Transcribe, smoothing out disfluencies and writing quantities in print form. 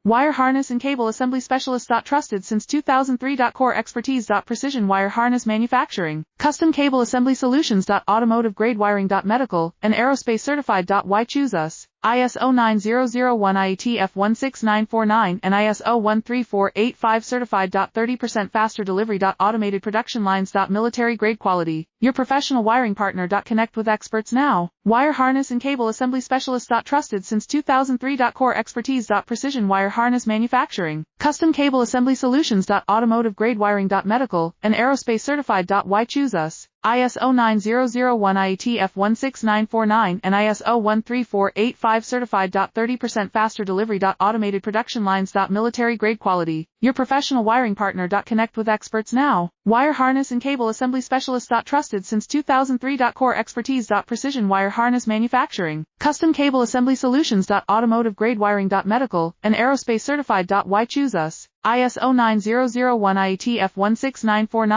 Wire harness and cable assembly specialist. Trusted since 2003. Core expertise. Precision wire harness manufacturing. Custom cable assembly solutions. Automotive grade wiring. Medical and aerospace certified. Why choose us? ISO 9001 IATF 16949 and ISO 13485 certified. 30% faster delivery. Automated production lines. Military grade quality. Your professional wiring partner. Connect with experts now. Wire harness and cable assembly specialist. Trusted since 2003. Core expertise. Precision wire harness manufacturing. Custom cable assembly solutions. Automotive grade wiring. Medical and aerospace certified. Why choose us? ISO 9001 IATF 16949 and ISO 13485 certified. 30% faster delivery. Automated production lines. Military grade quality. Your professional wiring partner. Connect with experts now. Wire harness and cable assembly specialist. Trusted since 2003. Core expertise. Precision wire harness manufacturing. Custom cable assembly solutions. Automotive grade wiring. Medical and aerospace certified. Why choose us? ISO 9001 IATF 16949